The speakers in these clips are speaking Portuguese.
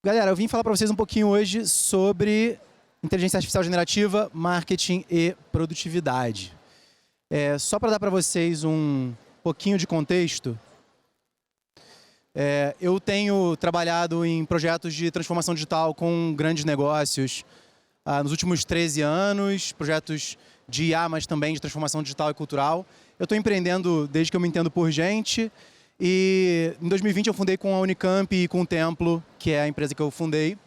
Galera, eu vim falar para vocês um pouquinho hoje sobre inteligência artificial generativa, marketing e produtividade. Só para dar para vocês um pouquinho de contexto, eu tenho trabalhado em projetos de transformação digital com grandes negócios nos últimos 13 anos, projetos de IA, mas também de transformação digital e cultural. Eu estou empreendendo desde que eu me entendo por gente. E em 2020 eu fundei com a Unicamp e com o Templo, que é a empresa que eu fundei,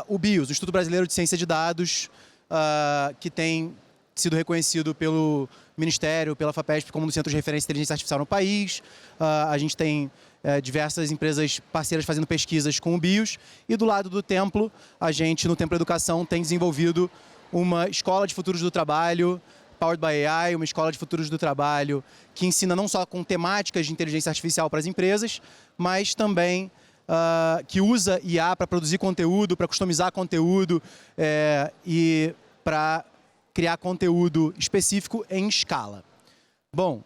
o BIOS, o Instituto Brasileiro de Ciência de Dados, que tem sido reconhecido pelo Ministério, pela FAPESP, como um dos centros de referência de inteligência artificial no país. A gente tem diversas empresas parceiras fazendo pesquisas com o BIOS. E do lado do Templo, a gente, no Templo Educação, tem desenvolvido uma escola de futuros do trabalho, Powered by AI, uma escola de futuros do trabalho que ensina não só com temáticas de inteligência artificial para as empresas, mas também que usa IA para produzir conteúdo, para customizar conteúdo e para criar conteúdo específico em escala. Bom,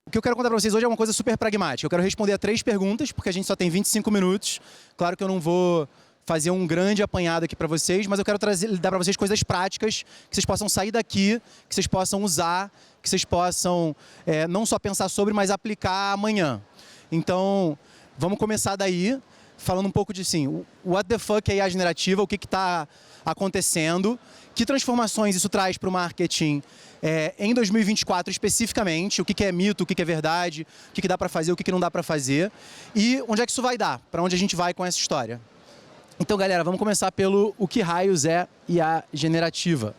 o que eu quero contar para vocês hoje é uma coisa super pragmática. Eu quero responder a 3 perguntas, porque a gente só tem 25 minutos. Claro que eu não vou fazer um grande apanhado aqui para vocês, mas eu quero dar para vocês coisas práticas, que vocês possam sair daqui, que vocês possam usar, que vocês possam não só pensar sobre, mas aplicar amanhã. Então, vamos começar daí, falando um pouco de, assim, what the fuck é IA generativa, o que está acontecendo, que transformações isso traz para o marketing em 2024 especificamente, o que é mito, o que é verdade, o que dá para fazer, o que não dá para fazer, e onde é que isso vai dar, para onde a gente vai com essa história. Então, galera, vamos começar pelo o que raios é IA generativa.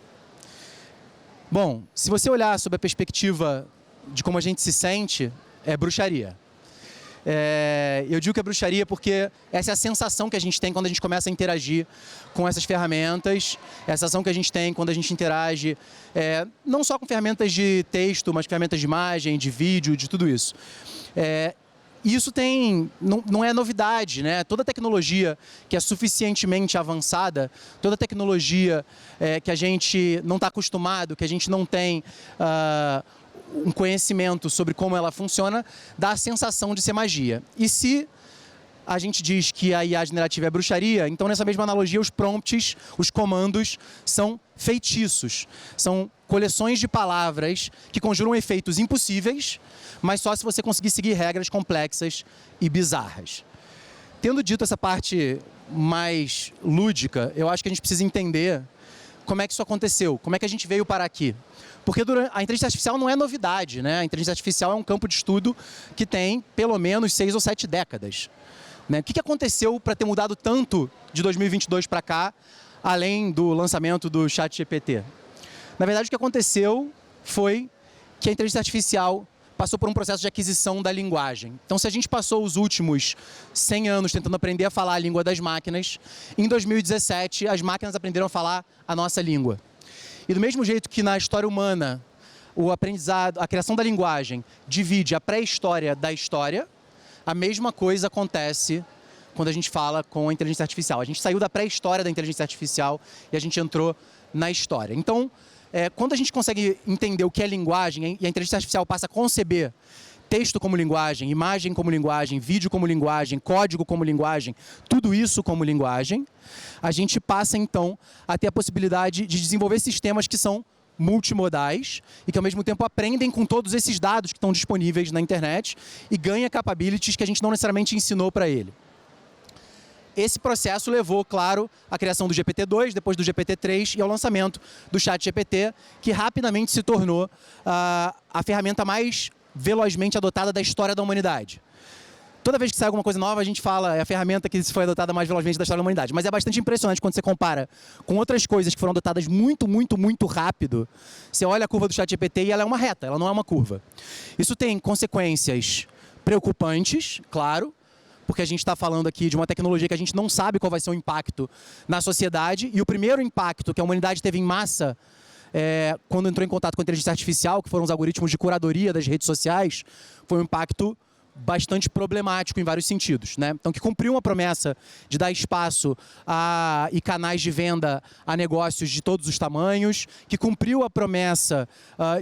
Bom, se você olhar sob a perspectiva de como a gente se sente, é bruxaria. Eu digo que é bruxaria porque essa é a sensação que a gente tem quando a gente começa a interagir com essas ferramentas, é a sensação que a gente tem quando a gente interage não só com ferramentas de texto, mas ferramentas de imagem, de vídeo, de tudo isso. Isso não é novidade, né? Toda tecnologia que é suficientemente avançada, toda tecnologia que a gente não está acostumado, que a gente não tem um conhecimento sobre como ela funciona, dá a sensação de ser magia. E se a gente diz que a IA generativa é bruxaria, então nessa mesma analogia os prompts, os comandos, são feitiços. São coleções de palavras que conjuram efeitos impossíveis, mas só se você conseguir seguir regras complexas e bizarras. Tendo dito essa parte mais lúdica, eu acho que a gente precisa entender como é que isso aconteceu, como é que a gente veio parar aqui. Porque a inteligência artificial não é novidade, né? A inteligência artificial é um campo de estudo que tem pelo menos 6 ou 7 décadas. Né? O que aconteceu para ter mudado tanto de 2022 para cá, além do lançamento do ChatGPT? Na verdade, o que aconteceu foi que a inteligência artificial passou por um processo de aquisição da linguagem. Então, se a gente passou os últimos 100 anos tentando aprender a falar a língua das máquinas, em 2017 as máquinas aprenderam a falar a nossa língua. E do mesmo jeito que na história humana o aprendizado, a criação da linguagem divide a pré-história da história, a mesma coisa acontece quando a gente fala com a inteligência artificial. A gente saiu da pré-história da inteligência artificial e a gente entrou na história. Então, quando a gente consegue entender o que é linguagem e a inteligência artificial passa a conceber texto como linguagem, imagem como linguagem, vídeo como linguagem, código como linguagem, tudo isso como linguagem, a gente passa então a ter a possibilidade de desenvolver sistemas que são multimodais e que ao mesmo tempo aprendem com todos esses dados que estão disponíveis na internet e ganha capabilities que a gente não necessariamente ensinou para ele. Esse processo levou, claro, à criação do GPT-2, depois do GPT-3 e ao lançamento do ChatGPT, que rapidamente se tornou a ferramenta mais velozmente adotada da história da humanidade. Toda vez que sai alguma coisa nova, a gente fala é a ferramenta que foi adotada mais velozmente da história da humanidade. Mas é bastante impressionante quando você compara com outras coisas que foram adotadas muito, muito, muito rápido. Você olha a curva do ChatGPT e ela é uma reta, ela não é uma curva. Isso tem consequências preocupantes, claro, porque a gente está falando aqui de uma tecnologia que a gente não sabe qual vai ser o impacto na sociedade. E o primeiro impacto que a humanidade teve em massa quando entrou em contato com a inteligência artificial, que foram os algoritmos de curadoria das redes sociais, foi um impacto bastante problemático em vários sentidos, né? Então, que cumpriu uma promessa de dar espaço e canais de venda a negócios de todos os tamanhos, que cumpriu a promessa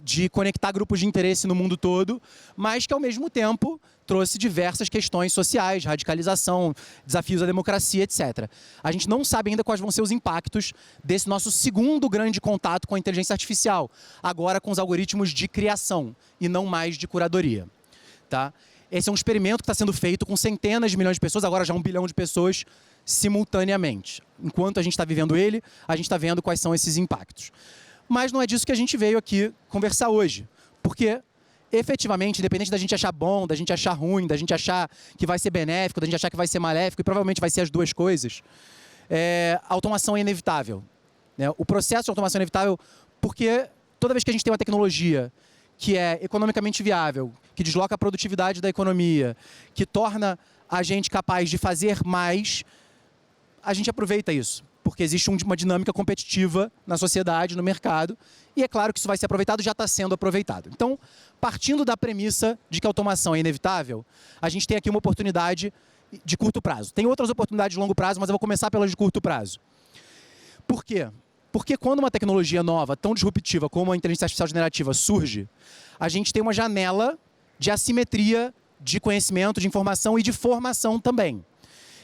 de conectar grupos de interesse no mundo todo, mas que, ao mesmo tempo, trouxe diversas questões sociais, radicalização, desafios à democracia, etc. A gente não sabe ainda quais vão ser os impactos desse nosso segundo grande contato com a inteligência artificial, agora com os algoritmos de criação e não mais de curadoria. Tá? Esse é um experimento que está sendo feito com centenas de milhões de pessoas, agora já 1 bilhão de pessoas, simultaneamente. Enquanto a gente está vivendo ele, a gente está vendo quais são esses impactos. Mas não é disso que a gente veio aqui conversar hoje, porque efetivamente, independente da gente achar bom, da gente achar ruim, da gente achar que vai ser benéfico, da gente achar que vai ser maléfico, e provavelmente vai ser as duas coisas, a automação é inevitável. Né? O processo de automação é inevitável porque toda vez que a gente tem uma tecnologia que é economicamente viável, que desloca a produtividade da economia, que torna a gente capaz de fazer mais, a gente aproveita isso. Porque existe uma dinâmica competitiva na sociedade, no mercado, e é claro que isso vai ser aproveitado, já está sendo aproveitado. Então, partindo da premissa de que a automação é inevitável, a gente tem aqui uma oportunidade de curto prazo. Tem outras oportunidades de longo prazo, mas eu vou começar pelas de curto prazo. Por quê? Porque quando uma tecnologia nova, tão disruptiva como a inteligência artificial generativa surge, a gente tem uma janela de assimetria de conhecimento, de informação e de formação também.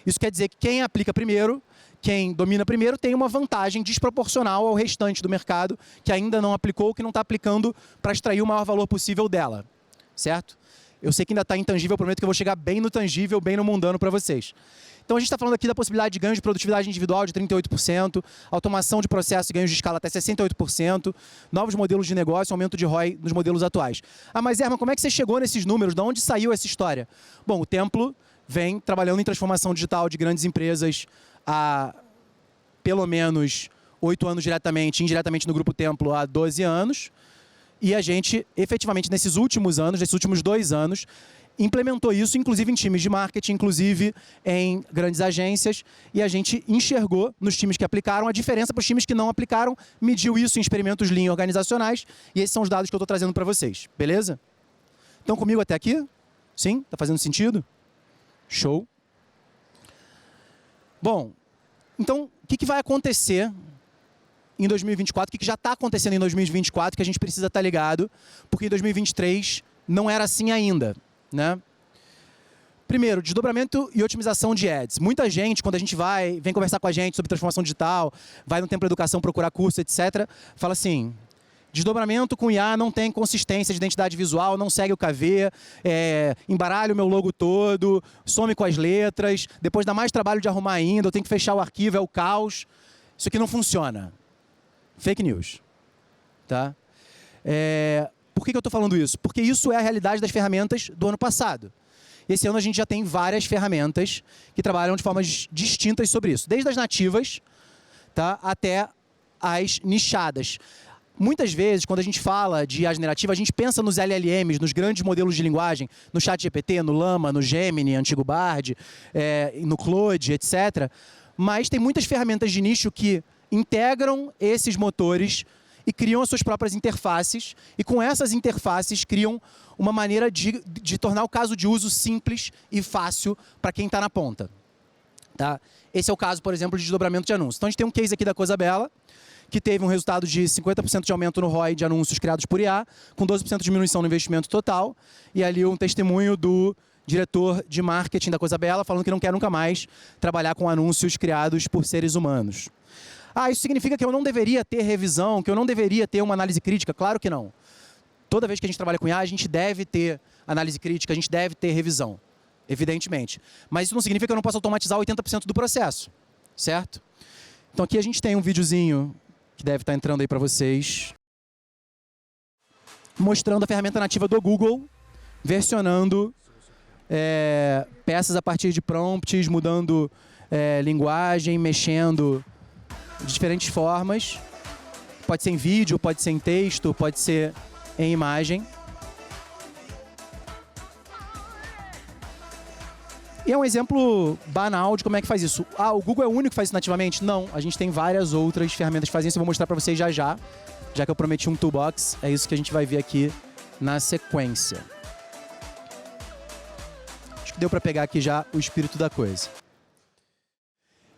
Isso quer dizer que quem aplica primeiro, quem domina primeiro, tem uma vantagem desproporcional ao restante do mercado que ainda não aplicou, que não está aplicando para extrair o maior valor possível dela. Certo? Eu sei que ainda está intangível, eu prometo que eu vou chegar bem no tangível, bem no mundano para vocês. Então a gente está falando aqui da possibilidade de ganho de produtividade individual de 38%, automação de processo e ganhos de escala até 68%, novos modelos de negócio, aumento de ROI nos modelos atuais. Ah, mas Herman, como é que você chegou nesses números? De onde saiu essa história? Bom, o Templo vem trabalhando em transformação digital de grandes empresas há pelo menos 8 anos diretamente, indiretamente no Grupo Templo há 12 anos. E a gente, efetivamente, nesses últimos anos, nesses últimos 2 anos, implementou isso, inclusive em times de marketing, inclusive em grandes agências, e a gente enxergou nos times que aplicaram a diferença para os times que não aplicaram, mediu isso em experimentos Lean organizacionais, e esses são os dados que eu estou trazendo para vocês, beleza? Estão comigo até aqui? Sim? Está fazendo sentido? Show. Bom, então, o que vai acontecer em 2024? O que já está acontecendo em 2024 que a gente precisa estar ligado? Porque em 2023 não era assim ainda, né? Primeiro, desdobramento e otimização de ads. Muita gente, quando a gente vem conversar com a gente sobre transformação digital, vai no Templo Educação procurar curso, etc., fala assim: desdobramento com IA não tem consistência de identidade visual, não segue o KV, embaralha o meu logo todo, some com as letras, depois dá mais trabalho de arrumar ainda, eu tenho que fechar o arquivo, é o caos. Isso aqui não funciona. Fake news. Tá? Por que eu estou falando isso? Porque isso é a realidade das ferramentas do ano passado. Esse ano a gente já tem várias ferramentas que trabalham de formas distintas sobre isso. Desde as nativas, tá, até as nichadas. Muitas vezes, quando a gente fala de IA generativa, a gente pensa nos LLMs, nos grandes modelos de linguagem, no ChatGPT, no Llama, no Gemini, antigo Bard, no Claude, etc. Mas tem muitas ferramentas de nicho que integram esses motores e criam as suas próprias interfaces, e com essas interfaces criam uma maneira de tornar o caso de uso simples e fácil para quem está na ponta. Tá? Esse é o caso, por exemplo, de desdobramento de anúncios. Então a gente tem um case aqui da Coisa Bela, que teve um resultado de 50% de aumento no ROI de anúncios criados por IA, com 12% de diminuição no investimento total, e ali um testemunho do diretor de marketing da Coisa Bela, falando que não quer nunca mais trabalhar com anúncios criados por seres humanos. Ah, isso significa que eu não deveria ter revisão, que eu não deveria ter uma análise crítica? Claro que não. Toda vez que a gente trabalha com IA, a gente deve ter análise crítica, a gente deve ter revisão, evidentemente. Mas isso não significa que eu não possa automatizar 80% do processo, certo? Então aqui a gente tem um videozinho que deve estar entrando aí para vocês, mostrando a ferramenta nativa do Google, versionando peças a partir de prompts, mudando linguagem, mexendo de diferentes formas. Pode ser em vídeo, pode ser em texto, pode ser em imagem. E é um exemplo banal de como é que faz isso. Ah, o Google é o único que faz isso nativamente? Não, a gente tem várias outras ferramentas que fazem isso. Eu vou mostrar para vocês já que eu prometi um toolbox. É isso que a gente vai ver aqui na sequência. acho que deu para pegar aqui já o espírito da coisa.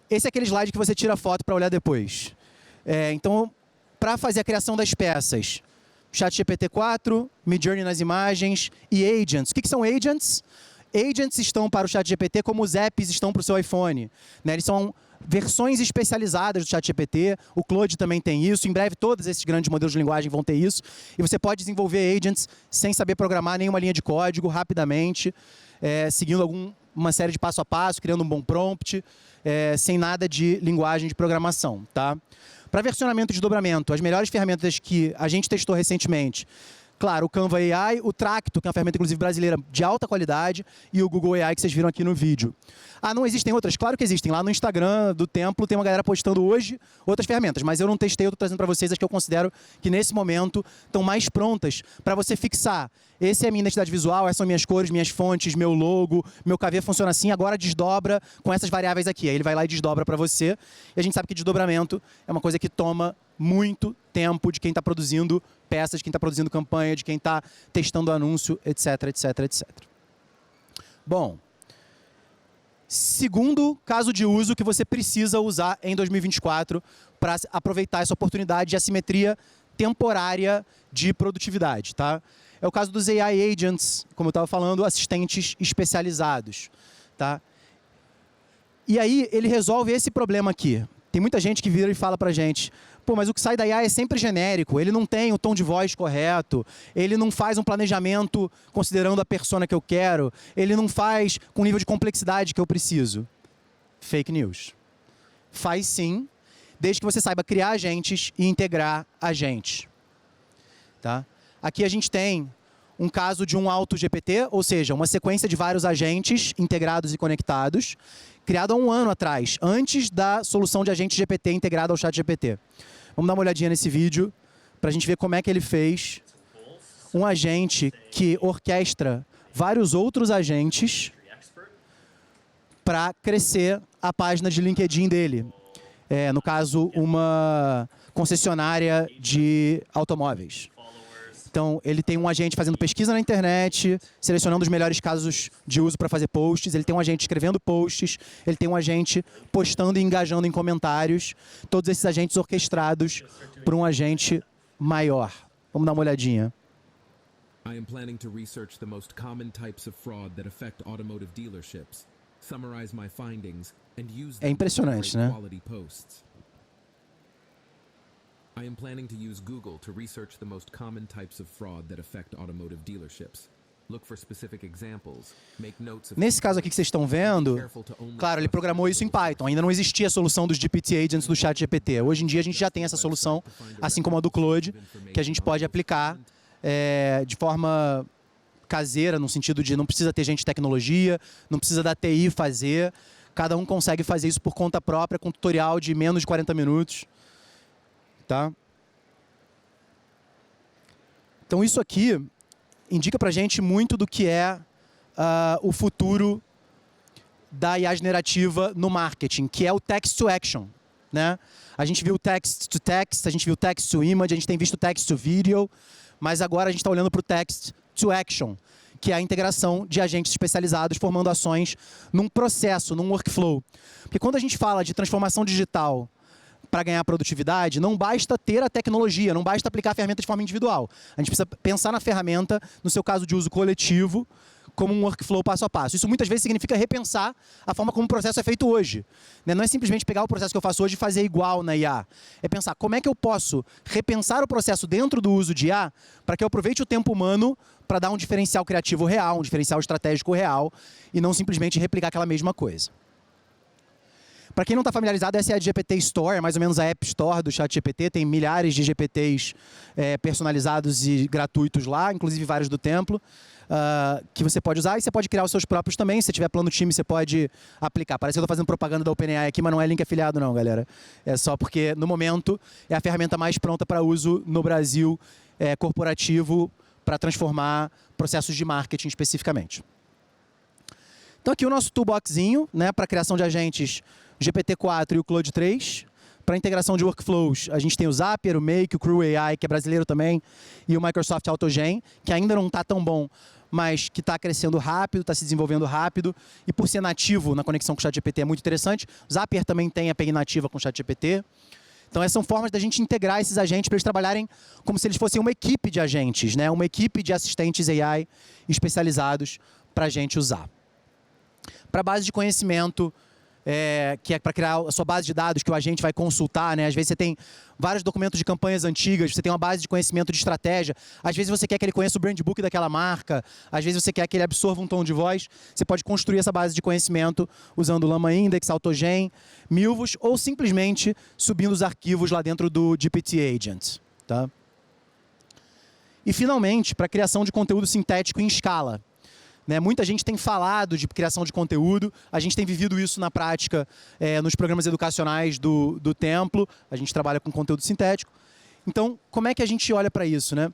Esse é aquele slide que você tira a foto para olhar depois. Então, para fazer a criação das peças, ChatGPT-4, Midjourney nas imagens e agents. O que são agents? Agents estão para o ChatGPT como os apps estão para o seu iPhone, né? Eles são versões especializadas do ChatGPT, o Claude também tem isso, em breve todos esses grandes modelos de linguagem vão ter isso, e você pode desenvolver agents sem saber programar nenhuma linha de código, rapidamente, seguindo uma série de passo a passo, criando um bom prompt, sem nada de linguagem de programação, tá? Para versionamento e desdobramento, as melhores ferramentas que a gente testou recentemente, claro, o Canva AI, o Tracto, que é uma ferramenta, inclusive, brasileira de alta qualidade, e o Google AI, que vocês viram aqui no vídeo. Não existem outras? Claro que existem. Lá no Instagram do Templo tem uma galera postando hoje outras ferramentas, mas eu não testei, eu estou trazendo para vocês as que eu considero que, nesse momento, estão mais prontas para você fixar. Essa é a minha identidade visual, essas são minhas cores, minhas fontes, meu logo, meu KV funciona assim, agora desdobra com essas variáveis aqui. Aí ele vai lá e desdobra para você. E a gente sabe que desdobramento é uma coisa que toma muito tempo de quem está produzindo peças, de quem está produzindo campanha, de quem está testando anúncio, etc, etc, etc. Bom, segundo caso de uso que você precisa usar em 2024 para aproveitar essa oportunidade de assimetria temporária de produtividade, tá? É o caso dos AI Agents, como eu estava falando, assistentes especializados, tá? E aí ele resolve esse problema aqui. Tem muita gente que vira e fala pra gente, pô, mas o que sai da IA é sempre genérico, ele não tem o tom de voz correto, ele não faz um planejamento considerando a persona que eu quero, ele não faz com o nível de complexidade que eu preciso. Fake news. Faz sim, desde que você saiba criar agentes e integrar agentes. Tá? Aqui a gente tem um caso de um AutoGPT, ou seja, uma sequência de vários agentes integrados e conectados, criado há um ano atrás, antes da solução de agente GPT integrada ao ChatGPT. Vamos dar uma olhadinha nesse vídeo para a gente ver como é que ele fez um agente que orquestra vários outros agentes para crescer a página de LinkedIn dele. No caso, uma concessionária de automóveis. Então, ele tem um agente fazendo pesquisa na internet, selecionando os melhores casos de uso para fazer posts, ele tem um agente escrevendo posts, ele tem um agente postando e engajando em comentários, todos esses agentes orquestrados por um agente maior. Vamos dar uma olhadinha. I am planning to research the most common types of fraud that affect automotive dealerships, summarize my findings and use them to generate quality posts. I am planning to use Google to research the most common types of fraud that affect automotive dealerships. Look for specific examples. Make notes of. Nesse caso aqui que vocês estão vendo, claro, ele programou isso em Python. Ainda não existia a solução dos GPT Agents do ChatGPT. Hoje em dia a gente já tem essa solução, assim como a do Claude, que a gente pode aplicar de forma caseira, no sentido de não precisa ter gente de tecnologia, não precisa da TI fazer. Cada um consegue fazer isso por conta própria, com um tutorial de menos de 40 minutos. Tá? Então isso aqui indica pra gente muito do que é o futuro da IA generativa no marketing, que é o text to action, né? A gente viu text to text, a gente viu text to image, a gente tem visto text to video, mas agora a gente está olhando para o text to action, que é a integração de agentes especializados formando ações num processo, num workflow. Porque quando a gente fala de transformação digital para ganhar produtividade, não basta ter a tecnologia, não basta aplicar a ferramenta de forma individual. A gente precisa pensar na ferramenta, no seu caso de uso coletivo, como um workflow passo a passo. Isso muitas vezes significa repensar a forma como o processo é feito hoje. Não é simplesmente pegar o processo que eu faço hoje e fazer igual na IA. É pensar como é que eu posso repensar o processo dentro do uso de IA para que eu aproveite o tempo humano para dar um diferencial criativo real, um diferencial estratégico real e não simplesmente replicar aquela mesma coisa. Para quem não está familiarizado, essa é a GPT Store, é mais ou menos a App Store do ChatGPT. Tem milhares de GPTs personalizados e gratuitos lá, inclusive vários do Templo, que você pode usar. E você pode criar os seus próprios também. Se tiver plano time, você pode aplicar. Parece que eu estou fazendo propaganda da OpenAI aqui, mas não é link afiliado não, galera. É só porque, no momento, é a ferramenta mais pronta para uso no Brasil corporativo para transformar processos de marketing especificamente. Então aqui o nosso toolboxzinho, né, para criação de agentes GPT-4 e o Claude 3. Para integração de workflows, a gente tem o Zapier, o Make, o Crew AI, que é brasileiro também, e o Microsoft AutoGen, que ainda não está tão bom, mas que está crescendo rápido, está se desenvolvendo rápido, e por ser nativo na conexão com o ChatGPT é muito interessante. O Zapier também tem API nativa com o ChatGPT. Então, essas são formas da gente integrar esses agentes para eles trabalharem como se eles fossem uma equipe de agentes, né? Uma equipe de assistentes AI especializados para a gente usar. Para a base de conhecimento, que é para criar a sua base de dados que o agente vai consultar, né? Às vezes você tem vários documentos de campanhas antigas, você tem uma base de conhecimento de estratégia, às vezes você quer que ele conheça o brand book daquela marca, às vezes você quer que ele absorva um tom de voz, você pode construir essa base de conhecimento usando Llama Index, AutoGen, Milvus, ou simplesmente subindo os arquivos lá dentro do GPT Agent, tá? E finalmente, para a criação de conteúdo sintético em escala. Né, muita gente tem falado de criação de conteúdo, a gente tem vivido isso na prática nos programas educacionais do Templo, a gente trabalha com conteúdo sintético. Então, como é que a gente olha para isso? Né?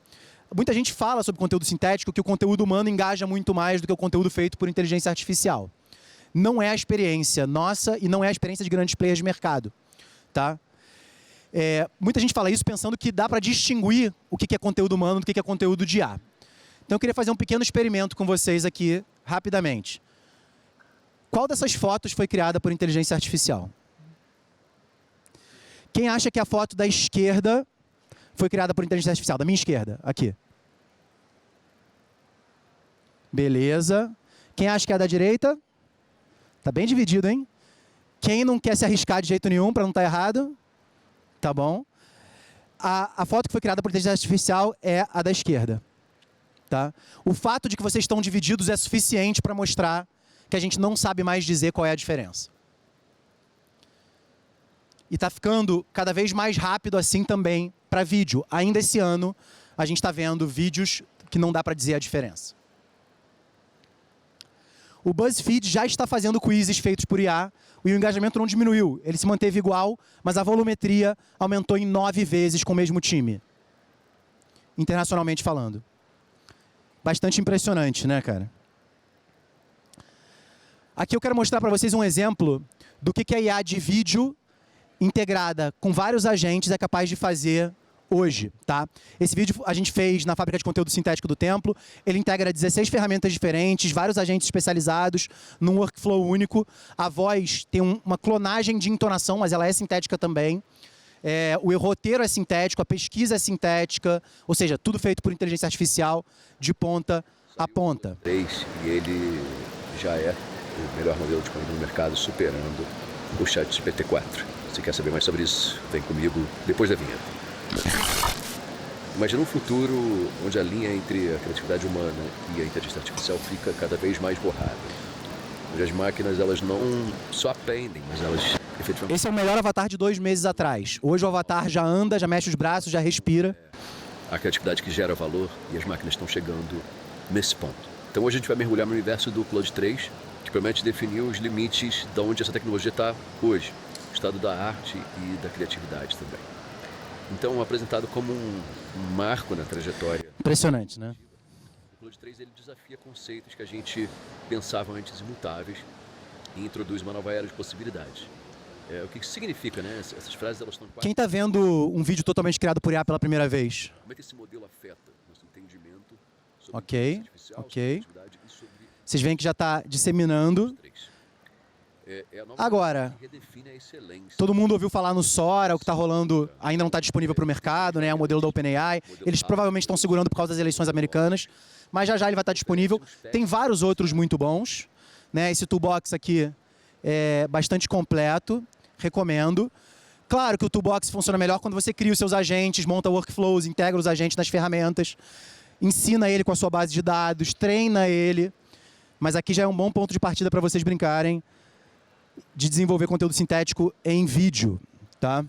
Muita gente fala sobre conteúdo sintético, que o conteúdo humano engaja muito mais do que o conteúdo feito por inteligência artificial. Não é a experiência nossa e não é a experiência de grandes players de mercado. Tá? Muita gente fala isso pensando que dá para distinguir o que é conteúdo humano do que é conteúdo de IA. Então, eu queria fazer um pequeno experimento com vocês aqui, rapidamente. Qual dessas fotos foi criada por inteligência artificial? Quem acha que a foto da esquerda foi criada por inteligência artificial? Da minha esquerda, aqui. Beleza. Quem acha que é a da direita? Tá bem dividido, hein? Quem não quer se arriscar de jeito nenhum para não estar errado? Tá bom. A foto que foi criada por inteligência artificial é a da esquerda. Tá? O fato de que vocês estão divididos é suficiente para mostrar que a gente não sabe mais dizer qual é a diferença. E está ficando cada vez mais rápido assim também para vídeo. Ainda esse ano, a gente está vendo vídeos que não dá para dizer a diferença. O BuzzFeed já está fazendo quizzes feitos por IA e o engajamento não diminuiu. Ele se manteve igual, mas a volumetria aumentou em 9 vezes com o mesmo time. Internacionalmente falando. Bastante impressionante, né, cara? Aqui eu quero mostrar para vocês um exemplo do que a IA de vídeo integrada com vários agentes é capaz de fazer hoje, tá? Esse vídeo a gente fez na fábrica de conteúdo sintético do Templo. Ele integra 16 ferramentas diferentes, vários agentes especializados num workflow único. A voz tem uma clonagem de entonação, mas ela é sintética também. O roteiro é sintético, a pesquisa é sintética, ou seja, tudo feito por inteligência artificial de ponta a ponta. E ele já é o melhor modelo disponível no mercado, superando o ChatGPT-4. Se quer saber mais sobre isso, vem comigo depois da vinheta. Imagina um futuro onde a linha entre a criatividade humana e a inteligência artificial fica cada vez mais borrada. Onde as máquinas elas não só aprendem, mas elas efetivamente... Esse é o melhor avatar de 2 meses atrás. Hoje o avatar já anda, já mexe os braços, já respira. A criatividade que gera valor e as máquinas estão chegando nesse ponto. Então hoje a gente vai mergulhar no universo do Claude 3, que promete definir os limites de onde essa tecnologia está hoje. O estado da arte e da criatividade também. Então, apresentado como um marco na trajetória. Impressionante, né? O Claude 3 ele desafia conceitos que a gente pensava antes imutáveis e introduz uma nova era de possibilidades. O que isso significa, né? Essas frases elas estão... Quem está vendo um vídeo totalmente criado por IA pela primeira vez? Como é que esse modelo afeta nosso entendimento sobre Ok. artificial, sobre criatividade e sobre... Vocês veem que já está disseminando. Agora, todo mundo ouviu falar no Sora, o que está rolando ainda não está disponível para o mercado, né? É o modelo da OpenAI. Eles provavelmente estão segurando por causa das eleições americanas, mas já já ele vai estar disponível. Tem vários outros muito bons, né? Esse toolbox aqui é bastante completo, recomendo. Claro que o toolbox funciona melhor quando você cria os seus agentes, monta workflows, integra os agentes nas ferramentas, ensina ele com a sua base de dados, treina ele. Mas aqui já é um bom ponto de partida para vocês brincarem de desenvolver conteúdo sintético em vídeo, tá?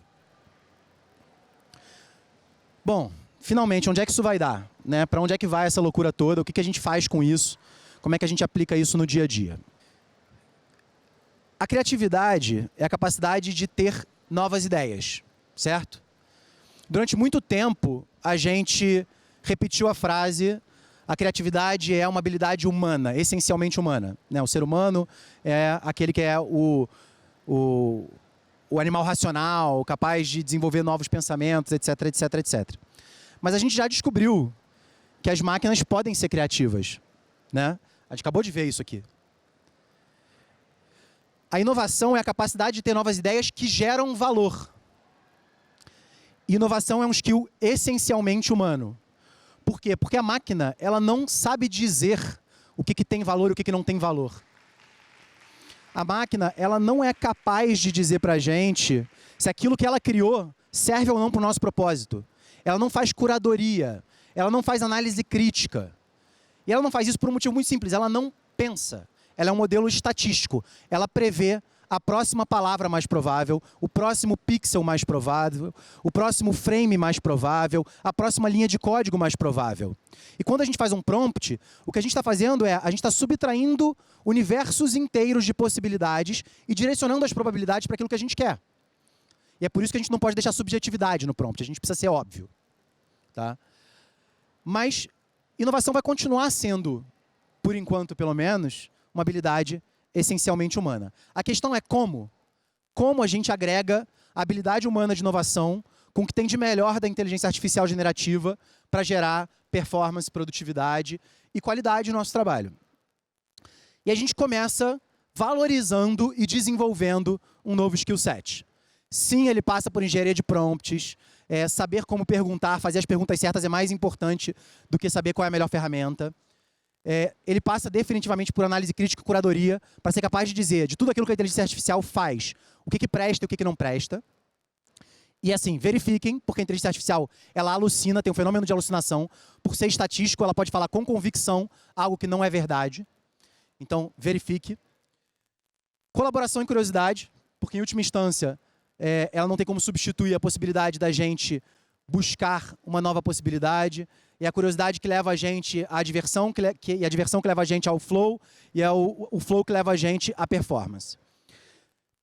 Bom, finalmente, onde é que isso vai dar? Né? Para onde é que vai essa loucura toda? O que a gente faz com isso? Como é que a gente aplica isso no dia a dia? A criatividade é a capacidade de ter novas ideias, certo? Durante muito tempo, a gente repetiu a frase: a criatividade é uma habilidade humana, essencialmente humana. Né? O ser humano é aquele que é o animal racional, capaz de desenvolver novos pensamentos, etc, etc, etc. Mas a gente já descobriu que as máquinas podem ser criativas. né? A gente acabou de ver isso aqui. A inovação é a capacidade de ter novas ideias que geram valor. Inovação é um skill essencialmente humano. Por quê? Porque a máquina, ela não sabe dizer o que tem valor e o que não tem valor. A máquina, ela não é capaz de dizer pra gente se aquilo que ela criou serve ou não para o nosso propósito. Ela não faz curadoria, ela não faz análise crítica. E ela não faz isso por um motivo muito simples, ela não pensa. Ela é um modelo estatístico. Ela prevê a próxima palavra mais provável, o próximo pixel mais provável, o próximo frame mais provável, a próxima linha de código mais provável. E quando a gente faz um prompt, o que a gente está fazendo é, a gente está subtraindo universos inteiros de possibilidades e direcionando as probabilidades para aquilo que a gente quer. E é por isso que a gente não pode deixar subjetividade no prompt, a gente precisa ser óbvio. Tá? Mas inovação vai continuar sendo, por enquanto pelo menos, uma habilidade essencialmente humana. A questão é como. Como a gente agrega a habilidade humana de inovação com o que tem de melhor da inteligência artificial generativa para gerar performance, produtividade e qualidade no nosso trabalho. E a gente começa valorizando e desenvolvendo um novo skill set. Sim, ele passa por engenharia de prompts, saber como perguntar, fazer as perguntas certas é mais importante do que saber qual é a melhor ferramenta. Ele passa definitivamente por análise crítica e curadoria para ser capaz de dizer de tudo aquilo que a inteligência artificial faz, o que presta e o que não presta. E assim, verifiquem, porque a inteligência artificial, ela alucina, tem um fenômeno de alucinação. Por ser estatístico, ela pode falar com convicção algo que não é verdade. Então, verifique. Colaboração e curiosidade, porque em última instância, ela não tem como substituir a possibilidade da gente buscar uma nova possibilidade. E a curiosidade que leva a gente à diversão, e a diversão que leva a gente ao flow, e é o flow que leva a gente à performance.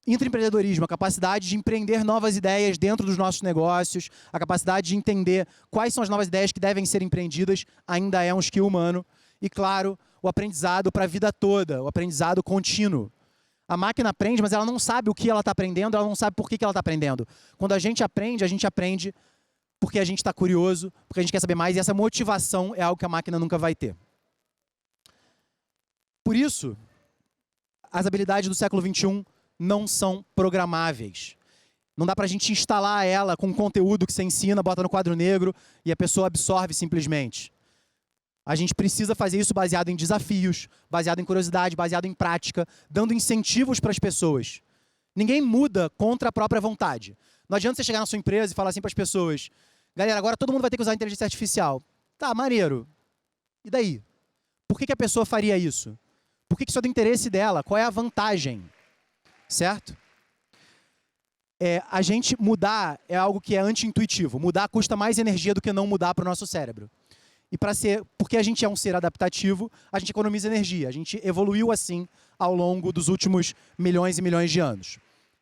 Intraempreendedorismo, a capacidade de empreender novas ideias dentro dos nossos negócios, a capacidade de entender quais são as novas ideias que devem ser empreendidas, ainda é um skill humano. E, claro, o aprendizado para a vida toda, o aprendizado contínuo. A máquina aprende, mas ela não sabe o que ela está aprendendo, ela não sabe por que ela está aprendendo. Quando a gente aprende porque a gente está curioso, porque a gente quer saber mais, e essa motivação é algo que a máquina nunca vai ter. Por isso, as habilidades do século XXI não são programáveis. Não dá para a gente instalar ela com conteúdo que você ensina, bota no quadro negro e a pessoa absorve simplesmente. A gente precisa fazer isso baseado em desafios, baseado em curiosidade, baseado em prática, dando incentivos para as pessoas. Ninguém muda contra a própria vontade. Não adianta você chegar na sua empresa e falar assim para as pessoas: galera, agora todo mundo vai ter que usar a inteligência artificial. Tá, maneiro. E daí? Por que a pessoa faria isso? Por que isso é do interesse dela? Qual é a vantagem? Certo? A gente mudar é algo que é anti-intuitivo. Mudar custa mais energia do que não mudar para o nosso cérebro. E porque a gente é um ser adaptativo, a gente economiza energia. A gente evoluiu assim ao longo dos últimos milhões e milhões de anos.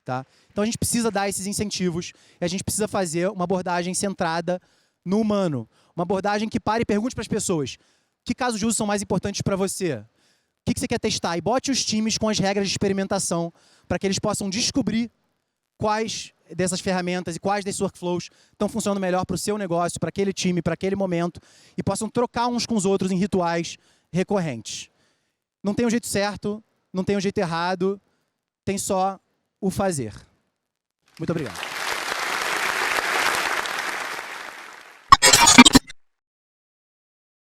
Tá? Então a gente precisa dar esses incentivos e a gente precisa fazer uma abordagem centrada no humano. Uma abordagem que pare e pergunte para as pessoas: que casos de uso são mais importantes para você? O que você quer testar? E bote os times com as regras de experimentação para que eles possam descobrir quais dessas ferramentas e quais desses workflows estão funcionando melhor para o seu negócio, para aquele time, para aquele momento, e possam trocar uns com os outros em rituais recorrentes. Não tem um jeito certo, não tem um jeito errado, tem só o fazer. Muito obrigado.